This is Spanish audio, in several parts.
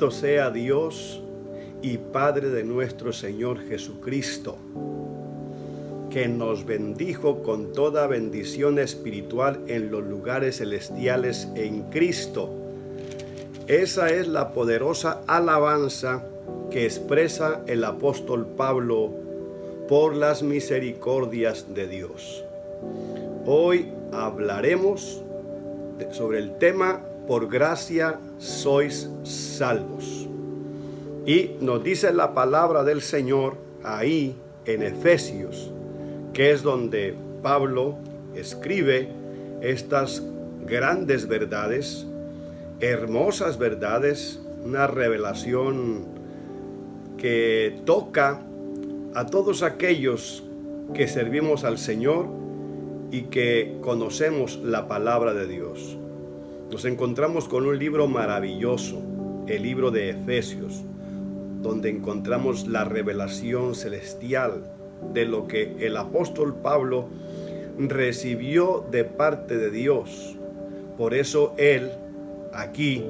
Bendito sea Dios y Padre de nuestro Señor Jesucristo, que nos bendijo con toda bendición espiritual en los lugares celestiales en Cristo. Esa es la poderosa alabanza que expresa el apóstol Pablo por las misericordias de Dios. Hoy hablaremos sobre el tema por gracia sois salvos. Y nos dice la palabra del Señor ahí en Efesios, que es donde Pablo escribe estas grandes verdades, hermosas verdades, una revelación que toca a todos aquellos que servimos al Señor y que conocemos la palabra de Dios. Nos encontramos con un libro maravilloso, el libro de Efesios, donde encontramos la revelación celestial de lo que el apóstol Pablo recibió de parte de Dios. Por eso él aquí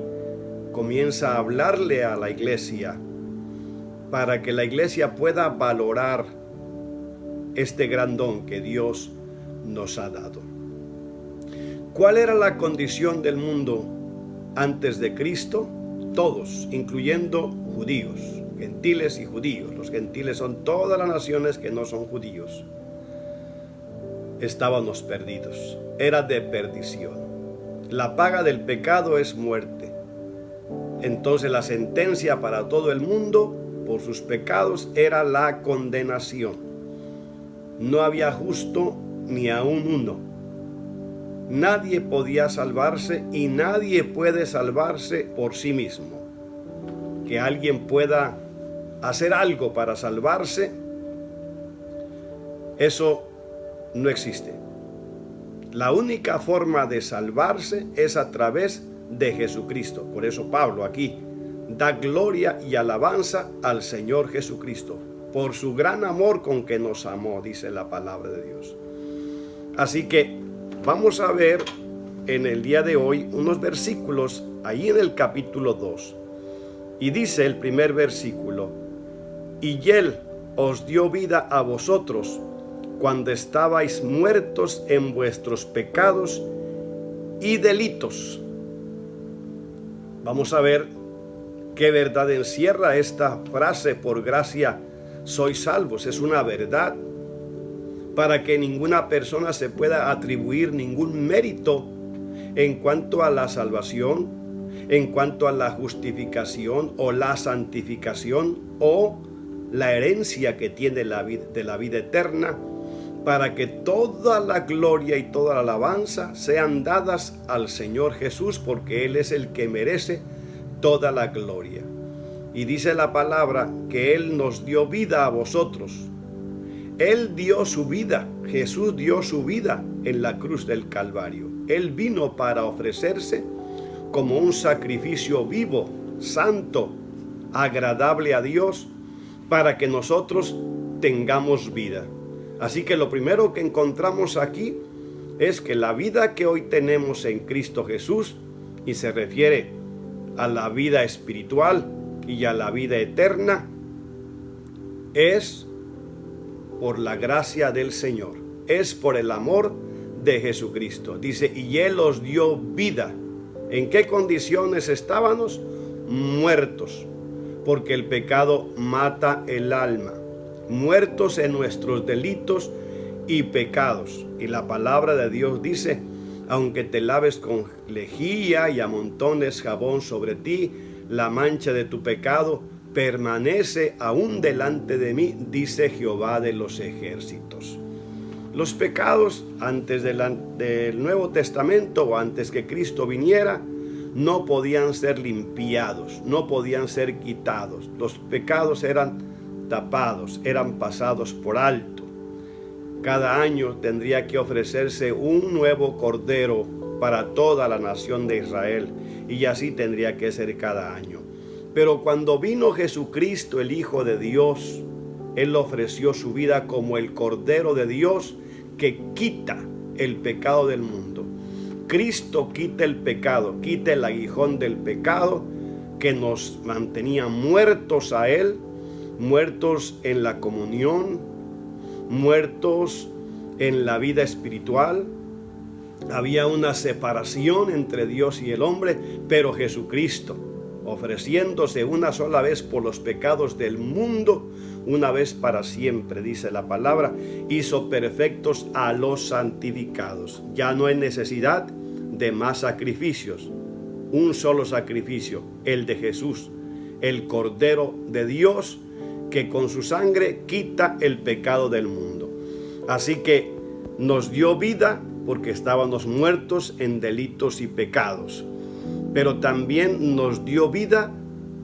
comienza a hablarle a la iglesia, para que la iglesia pueda valorar este gran don que Dios nos ha dado. ¿Cuál era la condición del mundo antes de Cristo? Todos, incluyendo judíos, gentiles y judíos. Los gentiles son todas las naciones que no son judíos. Estábamos perdidos, era de perdición. La paga del pecado es muerte. Entonces la sentencia para todo el mundo por sus pecados era la condenación. No había justo ni aún uno. Nadie podía salvarse y nadie puede salvarse por sí mismo. Que alguien pueda hacer algo para salvarse, eso no existe. La única forma de salvarse es a través de Jesucristo. Por eso Pablo aquí da gloria y alabanza al Señor Jesucristo, por su gran amor con que nos amó, dice la palabra de Dios. Así que vamos a ver en el día de hoy unos versículos ahí en el capítulo 2. Y dice el primer versículo: y Él os dio vida a vosotros cuando estabais muertos en vuestros pecados y delitos. Vamos a ver qué verdad encierra esta frase, por gracia sois salvos. Es una verdad para que ninguna persona se pueda atribuir ningún mérito en cuanto a la salvación, en cuanto a la justificación o la santificación o la herencia que tiene de la vida eterna, para que toda la gloria y toda la alabanza sean dadas al Señor Jesús, porque Él es el que merece toda la gloria. Y dice la palabra que Él nos dio vida a vosotros. Él dio su vida, Jesús dio su vida en la cruz del Calvario. Él vino para ofrecerse como un sacrificio vivo, santo, agradable a Dios, para que nosotros tengamos vida. Así que lo primero que encontramos aquí es que la vida que hoy tenemos en Cristo Jesús, y se refiere a la vida espiritual y a la vida eterna, es por la gracia del Señor, es por el amor de Jesucristo. Dice, y Él os dio vida. ¿En qué condiciones estábamos? Muertos, porque el pecado mata el alma. Muertos en nuestros delitos y pecados. Y la palabra de Dios dice, aunque te laves con lejía y amontones jabón sobre ti, la mancha de tu pecado permanece aún delante de mí, dice Jehová de los ejércitos. Los pecados antes del Nuevo Testamento o antes que Cristo viniera no podían ser limpiados, no podían ser quitados. Los pecados eran tapados, eran pasados por alto. Cada año tendría que ofrecerse un nuevo cordero para toda la nación de Israel, y así tendría que ser cada año. Pero cuando vino Jesucristo, el Hijo de Dios, Él ofreció su vida como el Cordero de Dios que quita el pecado del mundo. Cristo quita el pecado, quita el aguijón del pecado que nos mantenía muertos a Él, muertos en la comunión, muertos en la vida espiritual. Había una separación entre Dios y el hombre, pero Jesucristo, ofreciéndose una sola vez por los pecados del mundo, una vez para siempre, dice la palabra, hizo perfectos a los santificados. Ya no hay necesidad de más sacrificios. Un solo sacrificio, el de Jesús, el Cordero de Dios, que con su sangre quita el pecado del mundo. Así que nos dio vida porque estábamos muertos en delitos y pecados. Pero también nos dio vida,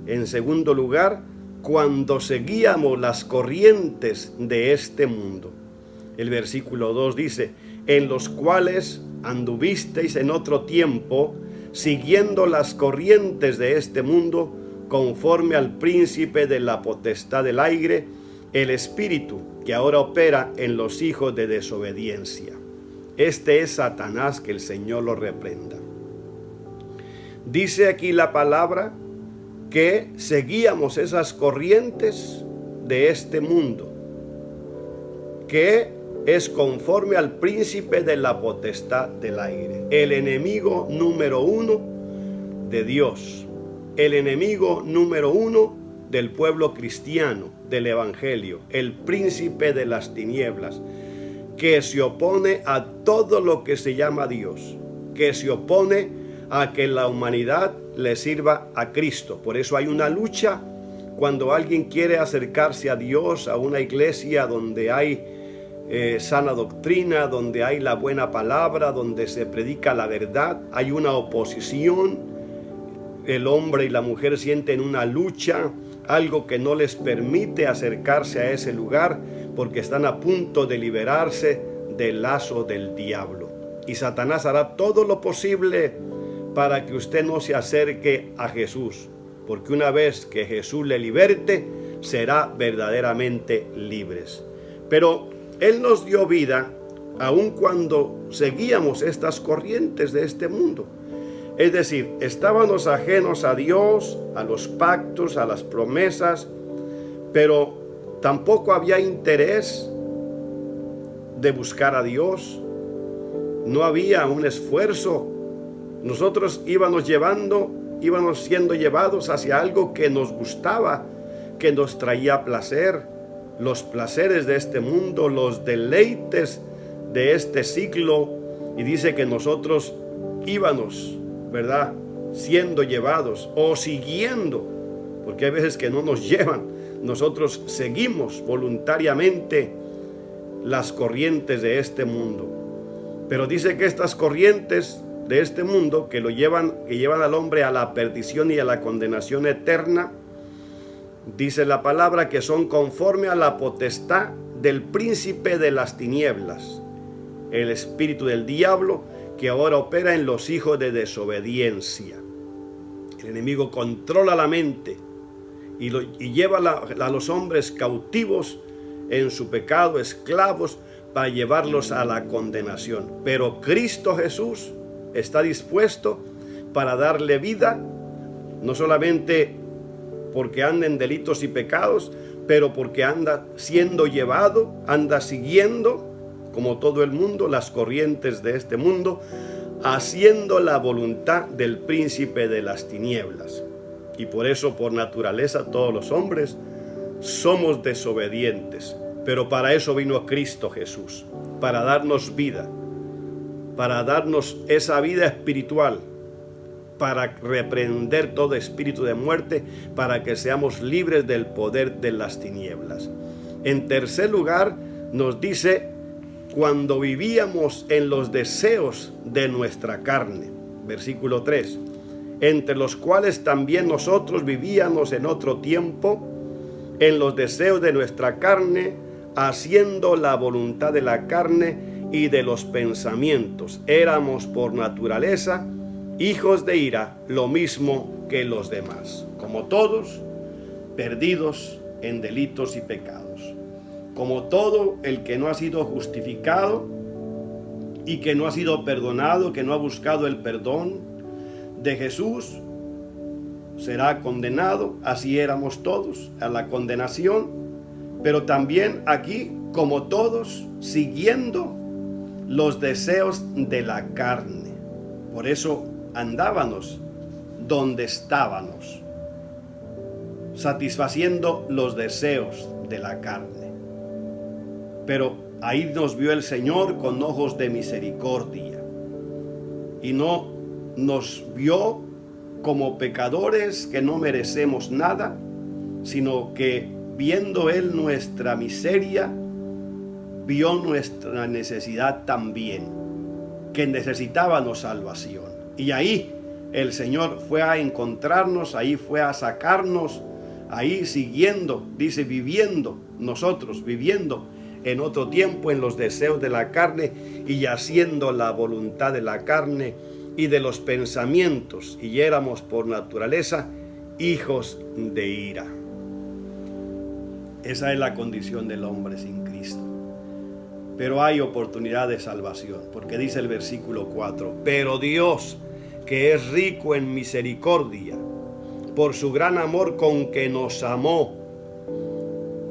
en segundo lugar, cuando seguíamos las corrientes de este mundo. El versículo 2 dice: en los cuales anduvisteis en otro tiempo, siguiendo las corrientes de este mundo, conforme al príncipe de la potestad del aire, el espíritu que ahora opera en los hijos de desobediencia. Este es Satanás, que el Señor lo reprenda. Dice aquí la palabra que seguíamos esas corrientes de este mundo, que es conforme al príncipe de la potestad del aire, el enemigo número uno de Dios, el enemigo número uno del pueblo cristiano, del evangelio, el príncipe de las tinieblas, que se opone a todo lo que se llama Dios, que se opone a que la humanidad le sirva a Cristo. Por eso hay una lucha cuando alguien quiere acercarse a Dios, a una iglesia donde hay sana doctrina, donde hay la buena palabra, donde se predica la verdad. Hay una oposición, el hombre y la mujer sienten una lucha, algo que no les permite acercarse a ese lugar, porque están a punto de liberarse del lazo del diablo. Y Satanás hará todo lo posible para que usted no se acerque a Jesús, porque una vez que Jesús le liberte, será verdaderamente libres. Pero Él nos dio vida aun cuando seguíamos estas corrientes de este mundo. Es decir, estábamos ajenos a Dios, a los pactos, a las promesas, pero tampoco había interés de buscar a Dios. No había un esfuerzo. Nosotros íbamos siendo llevados hacia algo que nos gustaba, que nos traía placer, los placeres de este mundo, los deleites de este siglo. Y dice que nosotros íbamos, ¿verdad?, siendo llevados o siguiendo, porque hay veces que no nos llevan. Nosotros seguimos voluntariamente las corrientes de este mundo. Pero dice que estas corrientes de este mundo que llevan al hombre a la perdición y a la condenación eterna, dice la palabra que son conforme a la potestad del príncipe de las tinieblas, el espíritu del diablo, que ahora opera en los hijos de desobediencia. El enemigo controla la mente y lleva a los hombres cautivos en su pecado, esclavos, para llevarlos a la condenación. Pero Cristo Jesús está dispuesto para darle vida, no solamente porque anda en delitos y pecados, pero porque anda siendo llevado, anda siguiendo, como todo el mundo, las corrientes de este mundo, haciendo la voluntad del príncipe de las tinieblas. Y por eso, por naturaleza, todos los hombres somos desobedientes. Pero para eso vino Cristo Jesús, para darnos vida, para darnos esa vida espiritual, para reprender todo espíritu de muerte, para que seamos libres del poder de las tinieblas. En tercer lugar, nos dice, cuando vivíamos en los deseos de nuestra carne, versículo 3, entre los cuales también nosotros vivíamos en otro tiempo, en los deseos de nuestra carne, haciendo la voluntad de la carne y de los pensamientos. Éramos por naturaleza hijos de ira, lo mismo que los demás, como todos, perdidos en delitos y pecados. Como todo el que no ha sido justificado y que no ha sido perdonado, que no ha buscado el perdón de Jesús, será condenado. Así éramos todos, a la condenación. Pero también aquí, como todos, siguiendo los deseos de la carne. Por eso andábamos donde estábamos, satisfaciendo los deseos de la carne. Pero ahí nos vio el Señor con ojos de misericordia y no nos vio como pecadores que no merecemos nada, sino que viendo Él nuestra miseria, vio nuestra necesidad también, que necesitábamos salvación. Y ahí el Señor fue a encontrarnos, ahí fue a sacarnos, ahí siguiendo, dice, viviendo, nosotros viviendo en otro tiempo en los deseos de la carne y haciendo la voluntad de la carne y de los pensamientos, y éramos por naturaleza hijos de ira. Esa es la condición del hombre sin Cristo. Pero hay oportunidad de salvación, porque dice el versículo 4, pero Dios, que es rico en misericordia, por su gran amor con que nos amó,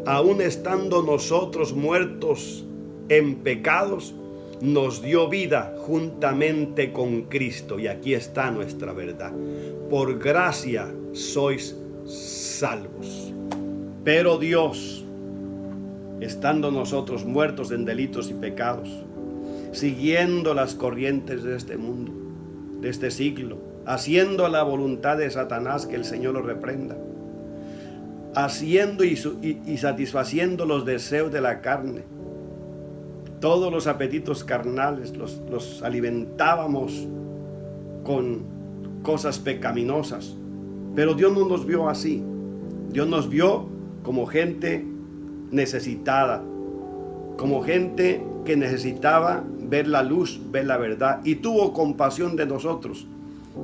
aun estando nosotros muertos en pecados, nos dio vida juntamente con Cristo. Y aquí está nuestra verdad. Por gracia sois salvos. Pero Dios, estando nosotros muertos en delitos y pecados, siguiendo las corrientes de este mundo, de este siglo, haciendo la voluntad de Satanás, que el Señor lo reprenda, haciendo y satisfaciendo los deseos de la carne, todos los apetitos carnales los alimentábamos con cosas pecaminosas. Pero Dios no nos vio así. Dios nos vio como gente necesitada, como gente que necesitaba ver la luz, ver la verdad, y tuvo compasión de nosotros,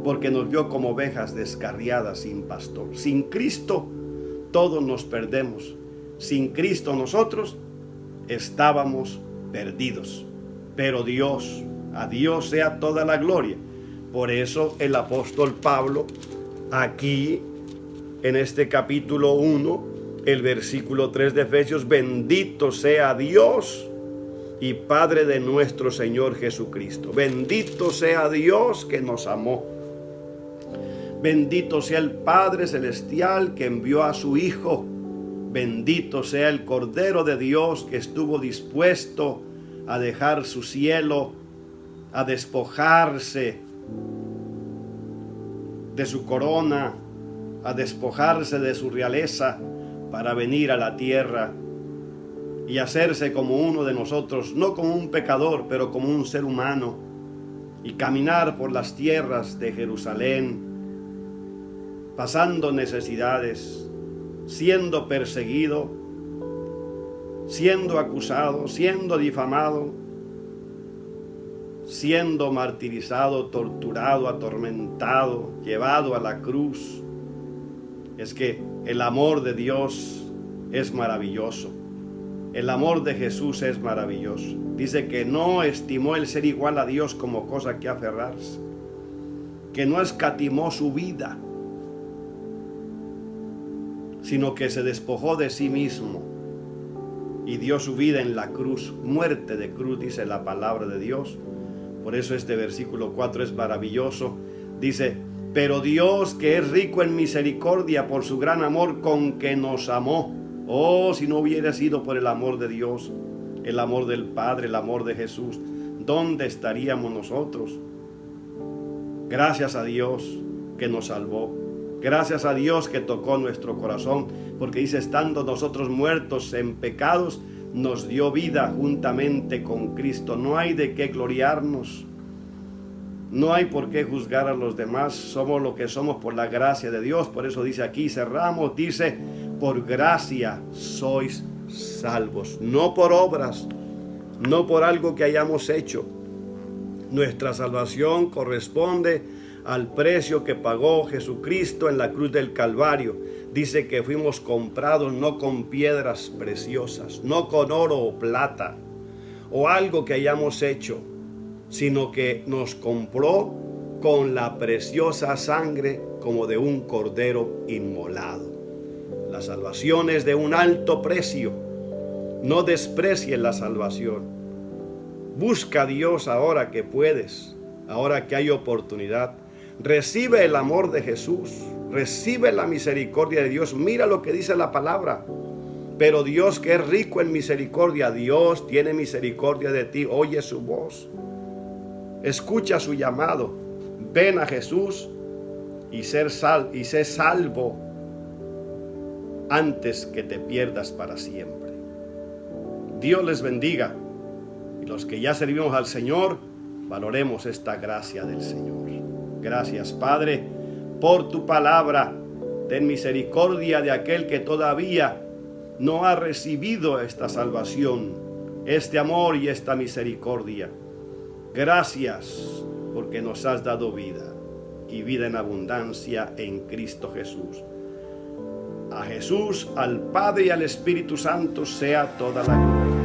porque nos vio como ovejas descarriadas sin pastor. Sin Cristo todos nos perdemos. Sin Cristo nosotros estábamos perdidos. Pero Dios, a Dios sea toda la gloria. Por eso el apóstol Pablo, aquí en este capítulo 1, el versículo 3 de Efesios, bendito sea Dios y Padre de nuestro Señor Jesucristo. Bendito sea Dios que nos amó. Bendito sea el Padre Celestial que envió a su Hijo. Bendito sea el Cordero de Dios que estuvo dispuesto a dejar su cielo, a despojarse de su corona, a despojarse de su realeza para venir a la tierra y hacerse como uno de nosotros, no como un pecador, pero como un ser humano, y caminar por las tierras de Jerusalén, pasando necesidades, siendo perseguido, siendo acusado, siendo difamado, siendo martirizado, torturado, atormentado, llevado a la cruz. Es que el amor de Dios es maravilloso. El amor de Jesús es maravilloso. Dice que no estimó el ser igual a Dios como cosa que aferrarse, que no escatimó su vida, sino que se despojó de sí mismo y dio su vida en la cruz, muerte de cruz, dice la palabra de Dios. Por eso este versículo 4 es maravilloso. Dice, pero Dios, que es rico en misericordia por su gran amor con que nos amó. Oh, si no hubiera sido por el amor de Dios, el amor del Padre, el amor de Jesús, ¿dónde estaríamos nosotros? Gracias a Dios que nos salvó. Gracias a Dios que tocó nuestro corazón, porque dice, estando nosotros muertos en pecados, nos dio vida juntamente con Cristo. No hay de qué gloriarnos. No hay por qué juzgar a los demás. Somos lo que somos por la gracia de Dios. Por eso dice aquí, cerramos, dice, por gracia sois salvos. No por obras, no por algo que hayamos hecho. Nuestra salvación corresponde al precio que pagó Jesucristo en la cruz del Calvario. Dice que fuimos comprados no con piedras preciosas, no con oro o plata, o algo que hayamos hecho, sino que nos compró con la preciosa sangre como de un cordero inmolado. La salvación es de un alto precio. No desprecies la salvación. Busca a Dios ahora que puedes, ahora que hay oportunidad. Recibe el amor de Jesús. Recibe la misericordia de Dios. Mira lo que dice la palabra. Pero Dios, que es rico en misericordia, Dios tiene misericordia de ti. Oye su voz. Escucha su llamado. Ven a Jesús y sé salvo antes que te pierdas para siempre. Dios les bendiga. Y los que ya servimos al Señor, valoremos esta gracia del Señor. Gracias, Padre, por tu palabra. Ten misericordia de aquel que todavía no ha recibido esta salvación, este amor y esta misericordia. Gracias porque nos has dado vida y vida en abundancia en Cristo Jesús. A Jesús, al Padre y al Espíritu Santo sea toda la gloria.